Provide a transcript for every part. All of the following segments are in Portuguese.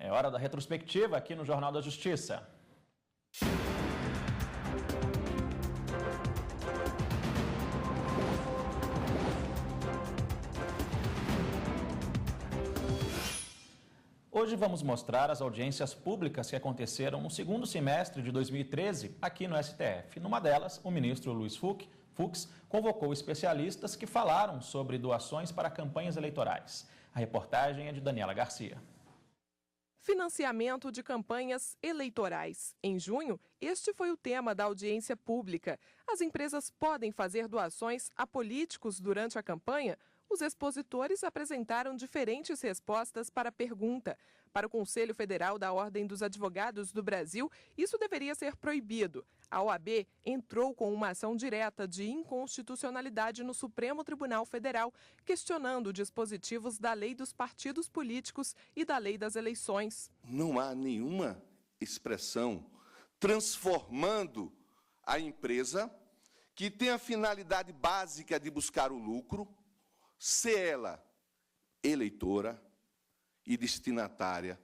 É hora da retrospectiva aqui no Jornal da Justiça. Hoje vamos mostrar as audiências públicas que aconteceram no segundo semestre de 2013 aqui no STF. Numa delas, o ministro Luiz Fux convocou especialistas que falaram sobre doações para campanhas eleitorais. A reportagem é de Daniela Garcia. Financiamento de campanhas eleitorais. Em junho, este foi o tema da audiência pública. As empresas podem fazer doações a políticos durante a campanha? Os expositores apresentaram diferentes respostas para a pergunta. Para o Conselho Federal da Ordem dos Advogados do Brasil, isso deveria ser proibido. A OAB entrou com uma ação direta de inconstitucionalidade no Supremo Tribunal Federal, questionando dispositivos da Lei dos Partidos Políticos e da Lei das Eleições. Não há nenhuma expressão transformando a empresa que tem a finalidade básica de buscar o lucro, ser ela eleitora e destinatária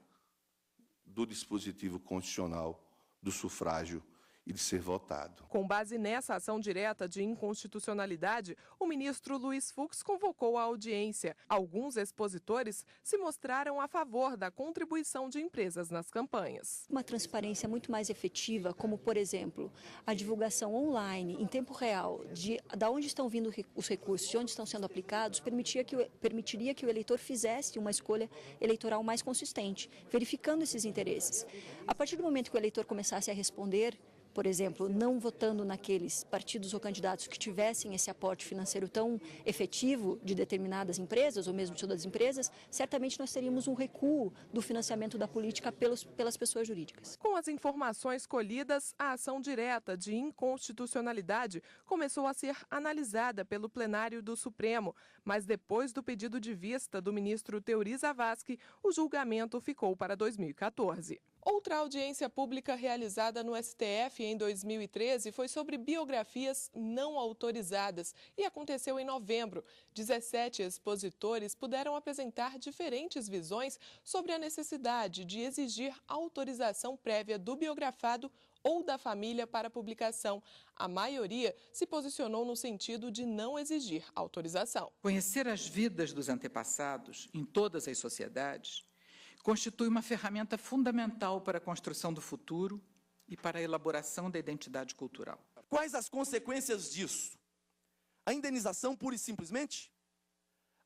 do dispositivo constitucional do sufrágio e de ser votado. Com base nessa ação direta de inconstitucionalidade, o ministro Luiz Fux convocou a audiência. Alguns expositores se mostraram a favor da contribuição de empresas nas campanhas. Uma transparência muito mais efetiva, como, por exemplo, a divulgação online, em tempo real, de onde estão vindo os recursos, de onde estão sendo aplicados, permitiria que o eleitor fizesse uma escolha eleitoral mais consistente, verificando esses interesses. A partir do momento que o eleitor começasse a responder, por exemplo, não votando naqueles partidos ou candidatos que tivessem esse aporte financeiro tão efetivo de determinadas empresas, ou mesmo de todas as empresas, certamente nós teríamos um recuo do financiamento da política pelas pessoas jurídicas. Com as informações colhidas, a ação direta de inconstitucionalidade começou a ser analisada pelo plenário do Supremo, mas depois do pedido de vista do ministro Teori Zavascki, o julgamento ficou para 2014. Outra audiência pública realizada no STF em 2013 foi sobre biografias não autorizadas e aconteceu em novembro. 17 expositores puderam apresentar diferentes visões sobre a necessidade de exigir autorização prévia do biografado ou da família para publicação. A maioria se posicionou no sentido de não exigir autorização. Conhecer as vidas dos antepassados em todas as sociedades constitui uma ferramenta fundamental para a construção do futuro e para a elaboração da identidade cultural. Quais as consequências disso? A indenização pura e simplesmente?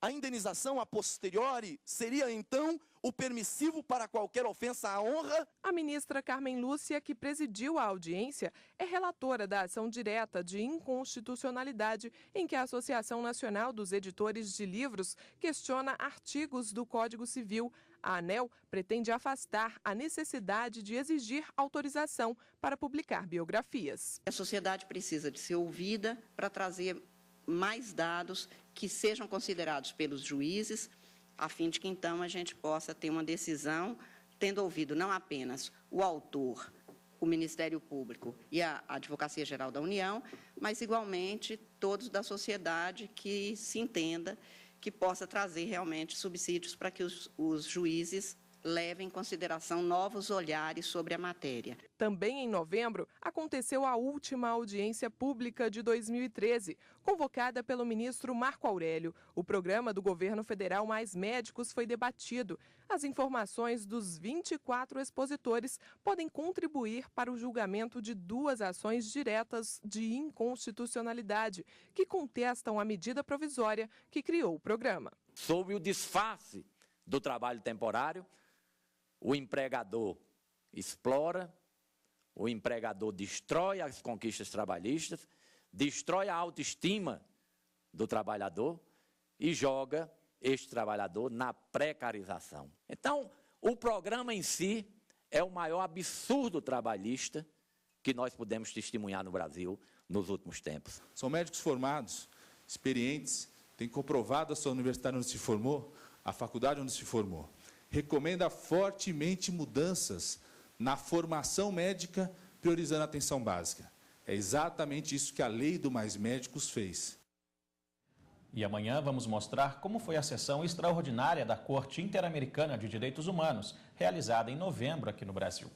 A indenização a posteriori seria, então, o permissivo para qualquer ofensa à honra? A ministra Carmen Lúcia, que presidiu a audiência, é relatora da ação direta de inconstitucionalidade em que a Associação Nacional dos Editores de Livros questiona artigos do Código Civil. A ANEEL pretende afastar a necessidade de exigir autorização para publicar biografias. A sociedade precisa de ser ouvida para trazer mais dados que sejam considerados pelos juízes, a fim de que, então, a gente possa ter uma decisão, tendo ouvido não apenas o autor, o Ministério Público e a Advocacia Geral da União, mas, igualmente, todos da sociedade que se entenda que possa trazer realmente subsídios para que os juízes levem em consideração novos olhares sobre a matéria. Também em novembro, aconteceu a última audiência pública de 2013, convocada pelo ministro Marco Aurélio. O programa do governo federal Mais Médicos foi debatido. As informações dos 24 expositores podem contribuir para o julgamento de 2 ações diretas de inconstitucionalidade, que contestam a medida provisória que criou o programa. Sob o disfarce do trabalho temporário, o empregador explora, o empregador destrói as conquistas trabalhistas, destrói a autoestima do trabalhador e joga este trabalhador na precarização. Então, o programa em si é o maior absurdo trabalhista que nós podemos testemunhar no Brasil nos últimos tempos. São médicos formados, experientes, têm comprovado a sua universidade onde se formou, a faculdade onde se formou. Recomenda fortemente mudanças na formação médica, priorizando a atenção básica. É exatamente isso que a Lei do Mais Médicos fez. E amanhã vamos mostrar como foi a sessão extraordinária da Corte Interamericana de Direitos Humanos, realizada em novembro aqui no Brasil.